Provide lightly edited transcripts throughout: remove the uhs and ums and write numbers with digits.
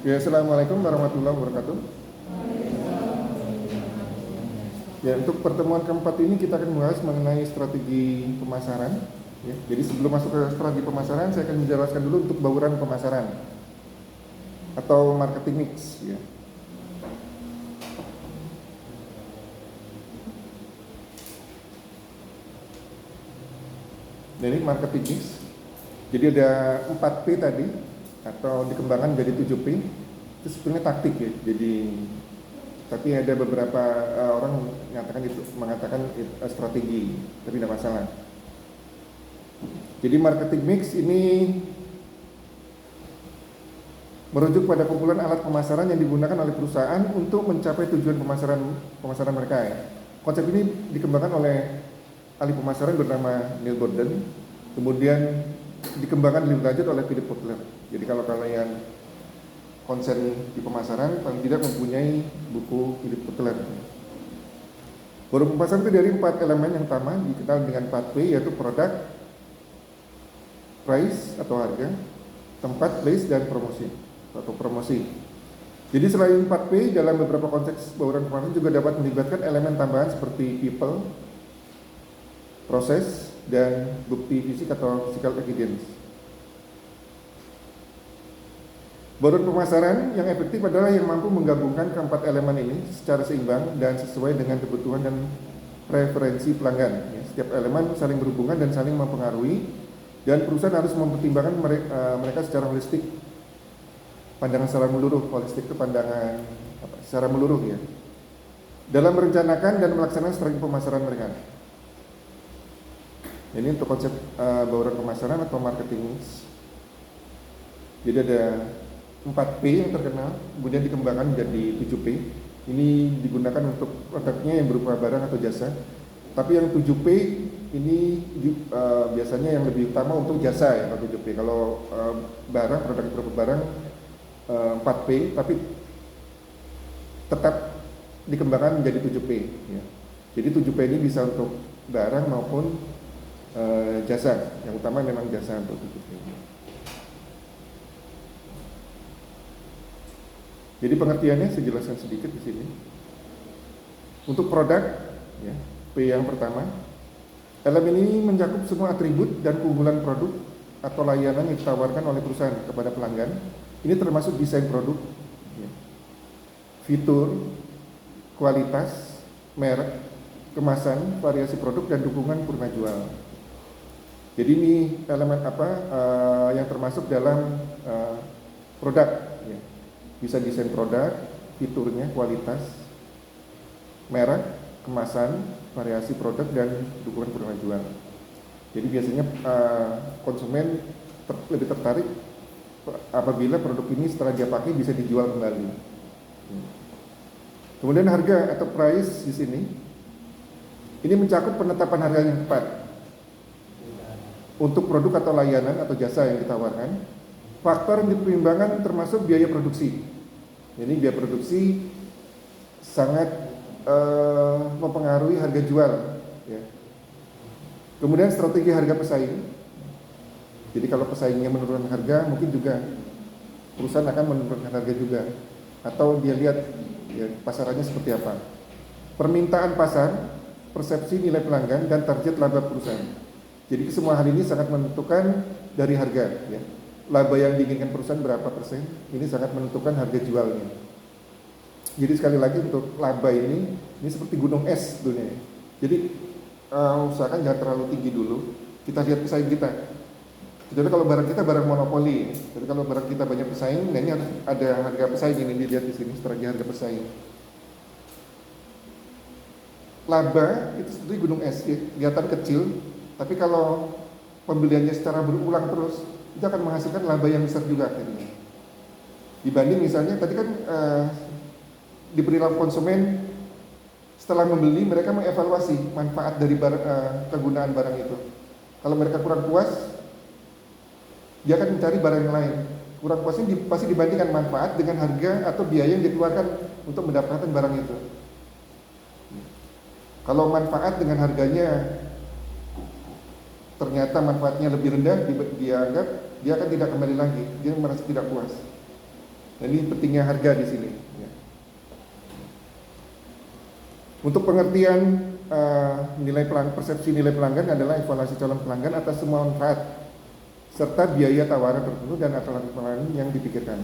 Ya, Assalamualaikum warahmatullahi wabarakatuh. Ya, untuk pertemuan keempat ini kita akan membahas mengenai strategi pemasaran. Ya, jadi sebelum masuk ke strategi pemasaran, saya akan menjelaskan dulu untuk bauran pemasaran atau marketing mix. Ya. Jadi marketing mix. Jadi ada 4P tadi atau dikembangkan menjadi 7P. Itu sebenarnya taktik ya. Jadi tapi ada beberapa orang mengatakan itu strategi, tapi tidak masalah. Jadi marketing mix ini merujuk pada kumpulan alat pemasaran yang digunakan oleh perusahaan untuk mencapai tujuan pemasaran mereka ya. Konsep ini dikembangkan oleh ahli pemasaran bernama Neil Gordon, kemudian dikembangkan lebih lanjut oleh Philip Kotler. Jadi kalau kalian konsen di pemasaran paling tidak mempunyai buku Philip Kotler. Bauran pemasaran itu dari 4 elemen yang utama dikenal dengan 4P, yaitu produk, price atau harga, tempat, place, dan promosi atau promosi. Jadi selain 4P, dalam beberapa konteks bauran pemasaran juga dapat melibatkan elemen tambahan seperti people, proses, dan bukti fisik atau physical evidence. Bauran pemasaran yang efektif adalah yang mampu menggabungkan keempat elemen ini secara seimbang dan sesuai dengan kebutuhan dan preferensi pelanggan. Setiap elemen saling berhubungan dan saling mempengaruhi, dan perusahaan harus mempertimbangkan mereka secara holistik. Pandangan secara menyeluruh, holistik itu pandangan secara menyeluruh ya, dalam merencanakan dan melaksanakan strategi pemasaran mereka. Ini untuk konsep bauran pemasaran atau marketing mix. Jadi ada 4P yang terkenal, kemudian dikembangkan menjadi 7P. Ini digunakan untuk produknya yang berupa barang atau jasa. Tapi yang 7P ini biasanya yang lebih utama untuk jasa ya, kalau 7P. Kalau barang, produk berupa barang 4P, tapi tetap dikembangkan menjadi 7P ya. Jadi 7P ini bisa untuk barang maupun jasa. Yang utama memang jasa untuk 7P. Jadi pengertiannya saya jelaskan sedikit di sini. Untuk produk, ya, P yang pertama, elemen ini mencakup semua atribut dan keunggulan produk atau layanan yang ditawarkan oleh perusahaan kepada pelanggan. Ini termasuk desain produk, ya, fitur, kualitas, merek, kemasan, variasi produk, dan dukungan purna jual. Jadi ini elemen yang termasuk dalam produk. Ya. Bisa desain produk, fiturnya, kualitas, merek, kemasan, variasi produk, dan dukungan purna jual. Jadi biasanya konsumen lebih tertarik apabila produk ini setelah dia pakai bisa dijual kembali. Kemudian harga atau price di sini, ini mencakup penetapan harga yang tepat untuk produk atau layanan atau jasa yang ditawarkan. Faktor yang dipertimbangkan termasuk biaya produksi. Jadi biaya produksi sangat mempengaruhi harga jual. Ya. Kemudian strategi harga pesaing. Jadi kalau pesaingnya menurunkan harga, mungkin juga perusahaan akan menurunkan harga juga. Atau dia lihat ya, pasarannya seperti apa. Permintaan pasar, persepsi nilai pelanggan, dan target laba perusahaan. Jadi semua hal ini sangat menentukan dari harga. Ya. Laba yang diinginkan perusahaan berapa persen, ini sangat menentukan harga jualnya. Jadi sekali lagi untuk laba ini seperti gunung es dunia. Jadi usahakan jangan terlalu tinggi dulu. Kita lihat pesaing kita. Jadi kalau barang kita barang monopoli, jadi kalau barang kita banyak pesaing, nah ini harus ada harga pesaing ini dilihat di sini, strategi harga pesaing. Laba itu seperti gunung es, kelihatan kecil, tapi kalau pembeliannya secara berulang terus, itu akan menghasilkan laba yang besar juga akhirnya. Dibanding misalnya tadi kan di perilaku konsumen setelah membeli mereka mengevaluasi manfaat dari kegunaan barang itu. Kalau mereka kurang puas, dia akan mencari barang yang lain. Kurang puasnya pasti dibandingkan manfaat dengan harga atau biaya yang dikeluarkan untuk mendapatkan barang itu. Kalau manfaat dengan harganya ternyata manfaatnya lebih rendah, dia anggap dia akan tidak kembali lagi, dia merasa tidak puas. Nah, ini pentingnya harga di sini. Ya. Untuk pengertian persepsi nilai pelanggan adalah evaluasi calon pelanggan atas semua manfaat serta biaya tawaran tertentu dan alternatif pelanggan yang dipikirkan.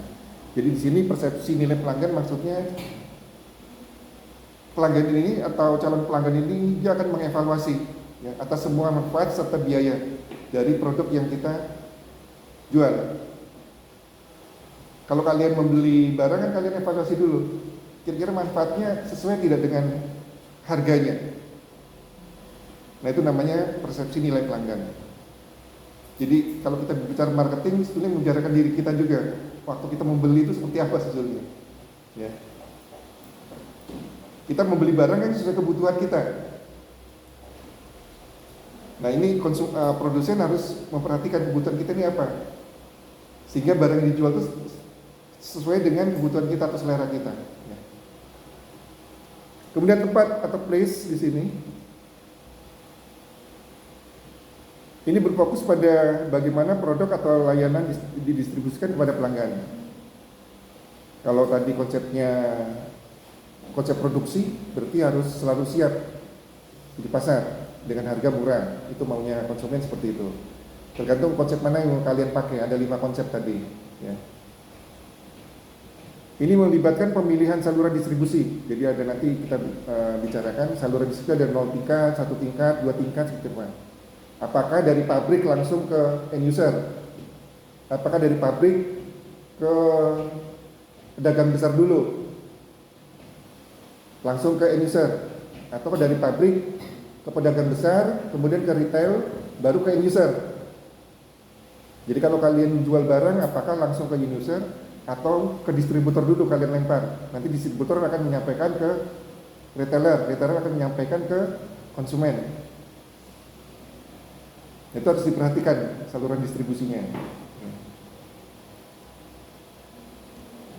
Jadi di sini persepsi nilai pelanggan maksudnya pelanggan ini atau calon pelanggan ini dia akan mengevaluasi ya, atas semua manfaat serta biaya dari produk yang kita jual. Kalau kalian membeli barang kan kalian evaluasi dulu, kira-kira manfaatnya sesuai tidak dengan harganya. Nah, itu namanya persepsi nilai pelanggan. Jadi kalau kita bicara marketing, sebetulnya membicarakan diri kita juga. Waktu kita membeli itu seperti apa sebetulnya? Ya. Kita membeli barang kan sesuai kebutuhan kita. Nah, ini produsen harus memperhatikan kebutuhan kita ini apa, sehingga barang yang dijual itu sesuai dengan kebutuhan kita atau selera kita. Ya. Kemudian tempat atau place di sini. Ini berfokus pada bagaimana produk atau layanan didistribusikan kepada pelanggan. Kalau tadi konsep produksi, berarti harus selalu siap di pasar dengan harga murah. Itu maunya konsumen seperti itu. Tergantung konsep mana yang kalian pakai. Ada 5 konsep tadi. Ya. Ini melibatkan pemilihan saluran distribusi. Jadi ada nanti kita bicarakan saluran distribusi ada 0 tingkat, 1 tingkat, 2 tingkat seperti apa. Apakah dari pabrik langsung ke end user? Apakah dari pabrik ke pedagang besar dulu? Langsung ke end user? Atau dari pabrik ke pedagang besar, kemudian ke retail, baru ke end user? Jadi kalau kalian jual barang, apakah langsung ke end user atau ke distributor dulu kalian lempar? Nanti distributor akan menyampaikan ke retailer, retailer akan menyampaikan ke konsumen. Itu harus diperhatikan saluran distribusinya.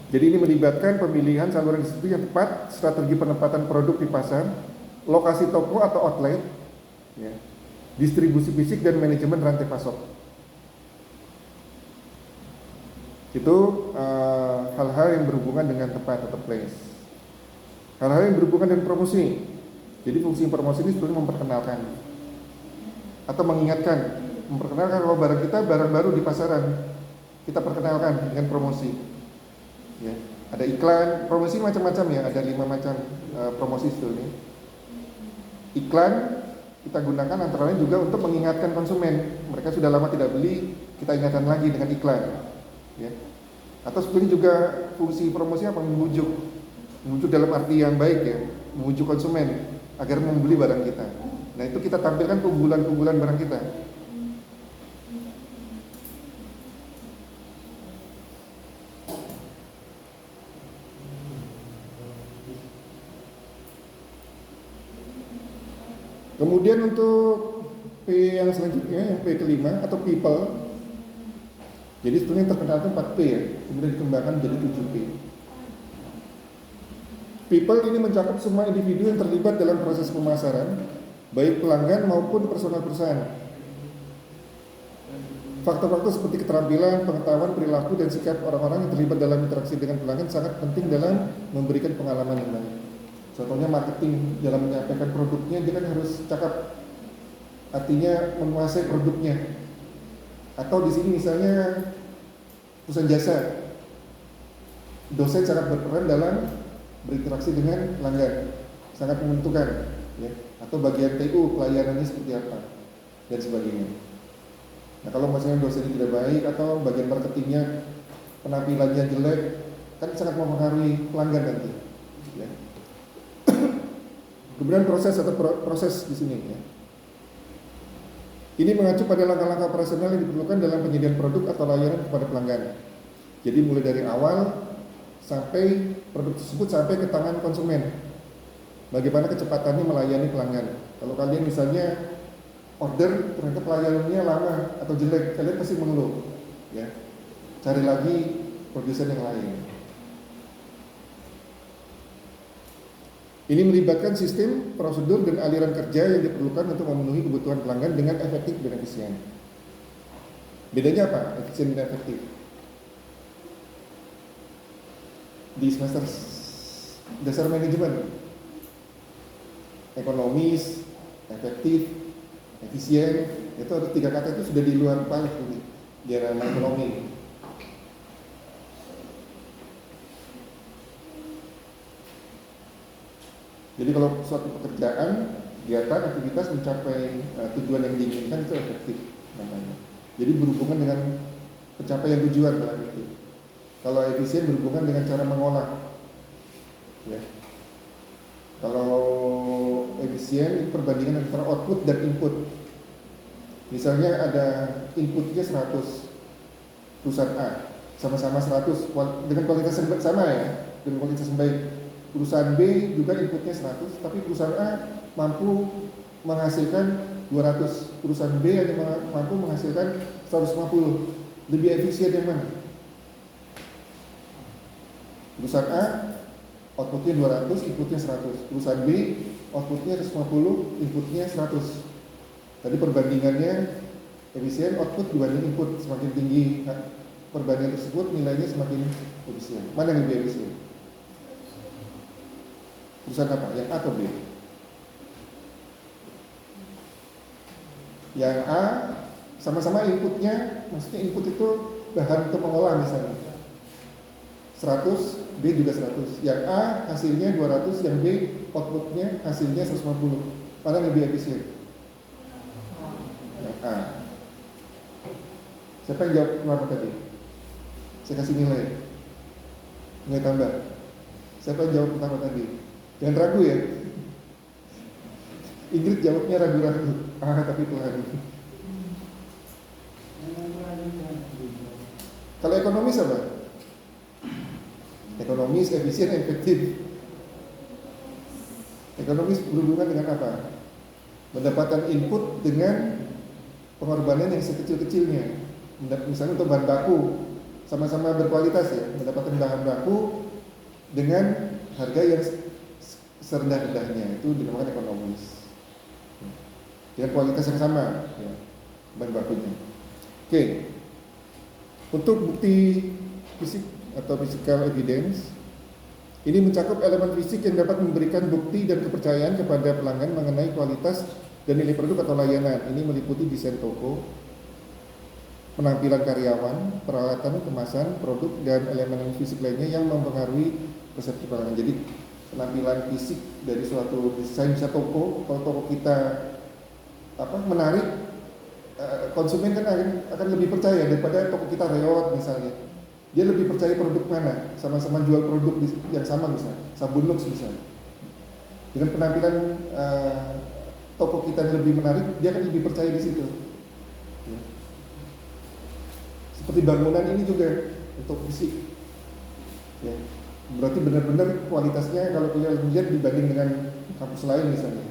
Jadi ini melibatkan pemilihan saluran distribusi yang tepat, strategi penempatan produk di pasar, lokasi toko atau outlet, ya, distribusi fisik dan manajemen rantai pasok. Itu hal-hal yang berhubungan dengan tempat atau place. Hal-hal yang berhubungan dengan promosi. Jadi fungsi promosi ini sebetulnya memperkenalkan atau mengingatkan, memperkenalkan kalau barang kita barang baru di pasaran, kita perkenalkan dengan promosi. Ya, ada iklan, promosi macam-macam ya, ada 5 macam promosi sebetulnya. Iklan kita gunakan antara lain juga untuk mengingatkan konsumen, mereka sudah lama tidak beli, kita ingatkan lagi dengan iklan. Ya. Atau sebetulnya juga fungsi promosi apa? Membujuk dalam arti yang baik ya, membujuk konsumen agar membeli barang kita. Nah, itu kita tampilkan keunggulan-keunggulan barang kita. Kemudian untuk P yang selanjutnya, yang P kelima atau people. Jadi sebetulnya yang terkenal itu 4P ya, kemudian dikembangkan menjadi 7P. People ini mencakup semua individu yang terlibat dalam proses pemasaran, baik pelanggan maupun personal perusahaan. Faktor-faktor seperti keterampilan, pengetahuan, perilaku, dan sikap orang-orang yang terlibat dalam interaksi dengan pelanggan sangat penting dalam memberikan pengalaman yang baik. Contohnya marketing, dalam menyampaikan produknya dia kan harus cakap, artinya menguasai produknya. Atau di sini misalnya perusahaan jasa, dosen sangat berperan dalam berinteraksi dengan pelanggan, sangat menentukan, ya. Atau bagian TU pelayanannya seperti apa dan sebagainya. Nah, kalau misalnya dosennya tidak baik atau bagian marketingnya penampilannya jelek, kan sangat mempengaruhi pelanggan nanti. Ya. Kemudian proses di sini. Ya. Ini mengacu pada langkah-langkah operasional yang diperlukan dalam penyediaan produk atau layanan kepada pelanggan. Jadi mulai dari awal sampai produk tersebut sampai ke tangan konsumen. Bagaimana kecepatannya melayani pelanggan. Kalau kalian misalnya order ternyata pelayanannya lama atau jelek, kalian pasti mengeluh. Ya. Cari lagi produsen yang lain. Ini melibatkan sistem, prosedur, dan aliran kerja yang diperlukan untuk memenuhi kebutuhan pelanggan dengan efektif dan efisien. Bedanya apa? Efisien dan efektif. di semester dasar manajemen. Ekonomis, efektif, efisien, itu ada 3 kata itu sudah di luar kepala di dalam ekonomi. Jadi kalau suatu pekerjaan, kegiatan, aktivitas mencapai tujuan yang diinginkan itu efektif namanya. Jadi berhubungan dengan pencapaian tujuan dalam itu. Kalau efisien berhubungan dengan cara mengolah. Ya. Kalau efisien perbandingan antara output dan input. Misalnya ada inputnya 100 perusahaan A, sama-sama 100 dengan kualitas yang sama ya, dengan kualitas yang baik. Perusahaan B juga inputnya 100, tapi perusahaan A mampu menghasilkan 200, perusahaan B hanya mampu menghasilkan 150. Lebih efisien yang mana? Perusahaan A outputnya 200, inputnya 100. Perusahaan B outputnya 150, inputnya 100. Tadi perbandingannya efisien output dibanding input, semakin tinggi perbandingan tersebut nilainya semakin efisien. Mana yang lebih efisien? Perusahaan apa? Yang A atau B? Yang A sama-sama inputnya, maksudnya input itu bahan untuk mengolah misalnya 100, B juga 100. Yang A hasilnya 200, yang B outputnya hasilnya 150. Mana yang lebih efisien? Yang A. Siapa yang jawab kenapa tadi? Saya kasih nilai tambah. Siapa yang jawab pertama tadi? Jangan ragu ya. Ingrid jawabnya ragu-ragu. Tapi Tuhan. Kalau ekonomis apa? Ekonomis, efisien, efektif. Ekonomis berhubungan dengan apa? Mendapatkan input dengan pengorbanan yang sekecil-kecilnya. Misalnya untuk bahan baku sama-sama berkualitas ya, mendapatkan bahan baku dengan harga yang serendah-rendahnya, itu dinamakan ekonomis. Dengan kualitas yang sama ya, bahan bakunya. Oke. Untuk bukti fisik atau physical evidence, ini mencakup elemen fisik yang dapat memberikan bukti dan kepercayaan kepada pelanggan mengenai kualitas dan nilai produk atau layanan. Ini meliputi desain toko, penampilan karyawan, peralatan, kemasan, produk, dan elemen fisik lainnya yang mempengaruhi persepsi pelanggan. Jadi penampilan fisik dari suatu desain bisa toko, kalau toko kita menarik, konsumen kan akan lebih percaya daripada toko kita reot misalnya. Dia lebih percaya produk mana, sama-sama jual produk yang sama misalnya, sabun Lux misalnya. Dengan penampilan toko kita yang lebih menarik, dia akan lebih percaya di situ. Ya. Seperti bangunan ini juga untuk fisik. Ya. Berarti benar-benar kualitasnya kalau kita lihat dibanding dengan kampus lain misalnya,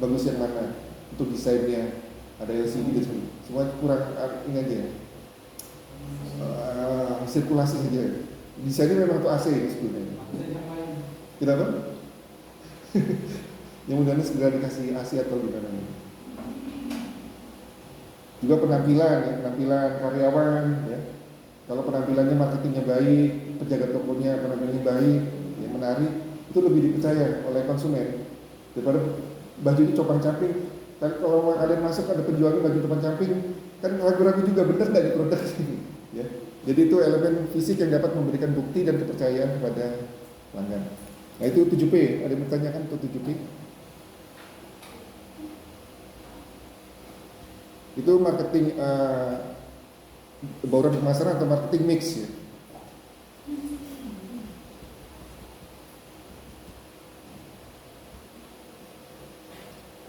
bagus yang mana? Untuk desainnya ada LCD dan sebagainya. Semua kurang ini aja ya. Sirkulasi saja. Desainnya memang untuk AC sebetulnya. Kenapa? Yang mudah-mudahan segera dikasih AC atau gimana. Juga penampilan karyawan ya. Kalau penampilannya marketingnya baik, penjaga tokonya penampilannya baik, ya menarik, itu lebih dipercaya oleh konsumen daripada baju ini compang-camping. Kan kalau kalian masuk ada penjualnya baju compang-camping, kan ragu-ragu juga benar nggak di produk ini. Ya. Jadi itu elemen fisik yang dapat memberikan bukti dan kepercayaan kepada pelanggan. Nah itu 7P. Ada yang bertanyakan untuk 7P? Itu marketing bauran pemasaran atau marketing mix ya.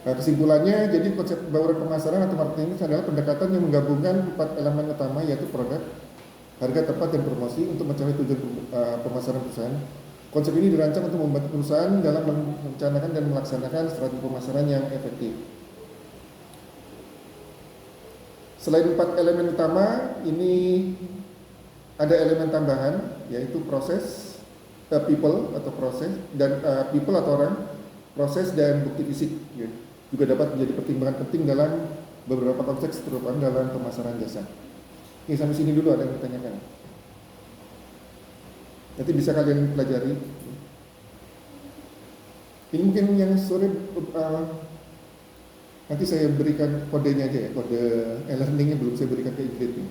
Nah, kesimpulannya, jadi konsep bauran pemasaran atau marketing mix adalah pendekatan yang menggabungkan 4 elemen utama, yaitu produk, harga, tempat, dan promosi untuk mencapai tujuan pemasaran perusahaan. Konsep ini dirancang untuk membantu perusahaan dalam merencanakan dan melaksanakan strategi pemasaran yang efektif. Selain 4 elemen utama, ini ada elemen tambahan, yaitu proses, people atau proses, dan people atau orang, proses dan bukti fisik. Ya. Juga dapat menjadi pertimbangan penting dalam beberapa konteks, terutama dalam pemasaran jasa. Oke, sampai sini dulu ada yang bertanyakan. Nanti bisa kalian pelajari. Ini mungkin yang sore nanti saya berikan kodenya aja ya, kode e-learningnya belum saya berikan ke Ingrid nih.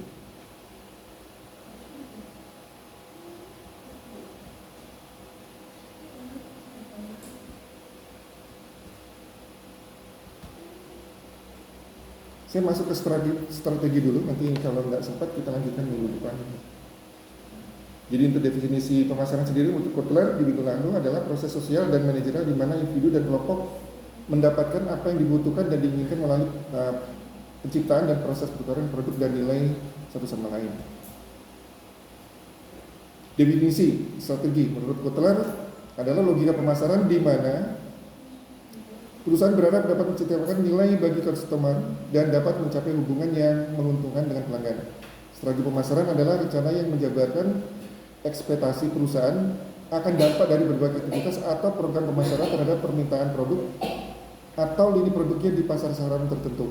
Saya masuk ke strategi dulu, nanti kalau nggak sempat kita lanjutkan minggu depan. Jadi untuk definisi pemasaran sendiri untuk Kotler di minggu lalu adalah proses sosial dan manajerial di mana individu dan kelompok mendapatkan apa yang dibutuhkan dan diinginkan melalui penciptaan dan proses pertukaran produk dan nilai satu sama lain. Definisi strategi menurut Kotler adalah logika pemasaran di mana perusahaan berharap dapat menciptakan nilai bagi customer dan dapat mencapai hubungan yang menguntungkan dengan pelanggan. Strategi pemasaran adalah rencana yang menjabarkan ekspektasi perusahaan akan dampak dari berbagai aktivitas atau program pemasaran terhadap permintaan produk atau lini produknya di pasar sasaran tertentu.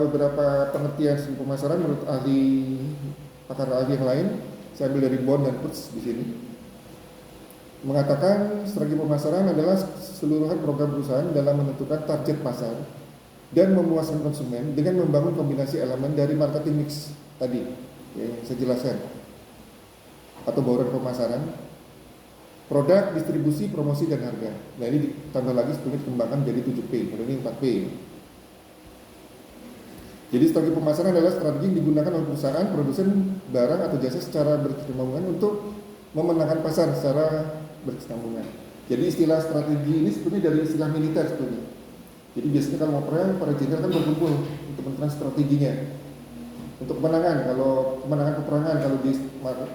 Beberapa pengertian pemasaran menurut pakar ahli yang lain, saya ambil dari Bond dan Kurtz di sini, mengatakan strategi pemasaran adalah keseluruhan program perusahaan dalam menentukan target pasar dan memuaskan konsumen dengan membangun kombinasi elemen dari marketing mix tadi yang saya jelaskan, atau bauran pemasaran, produk, distribusi, promosi, dan harga. Nah ini ditambah lagi sebetulnya dikembangkan jadi 7P, ini 4P. Jadi strategi pemasaran adalah strategi yang digunakan oleh perusahaan, produsen barang atau jasa secara berkesinambungan untuk memenangkan pasar secara berkesinambungan. Jadi istilah strategi ini sebetulnya dari istilah militer sebetulnya. Jadi biasanya kalau mau perang, para jenderal kan berkumpul untuk menentukan strateginya. Untuk kemenangan, kalau kemenangan peperangan kalau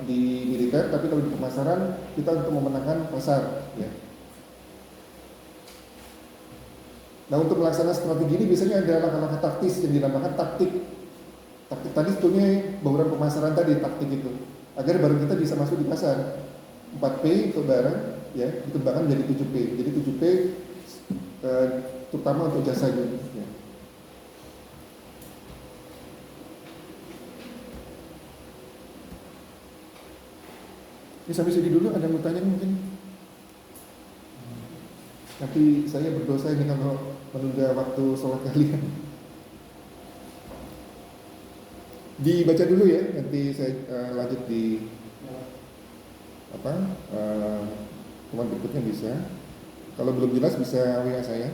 di militer, tapi kalau di pemasaran kita untuk memenangkan pasar. Ya. Nah untuk melaksanakan strategi ini biasanya ada langkah-langkah taktis yang dinamakan taktik. Taktik tadi sebetulnya bauran pemasaran tadi, taktik itu, agar barang kita bisa masuk di pasar. 4P untuk barang, ya dikembangkan menjadi 7P. Jadi 7P terutama untuk jasa juga. Ya. Ini sampai sini dulu, ada yang mau tanya mungkin? Nanti saya berdosa ini kalau menunda waktu sholat kalian. Dibaca dulu ya, nanti saya lanjut di teman berikutnya bisa. Kalau belum jelas bisa WA saya.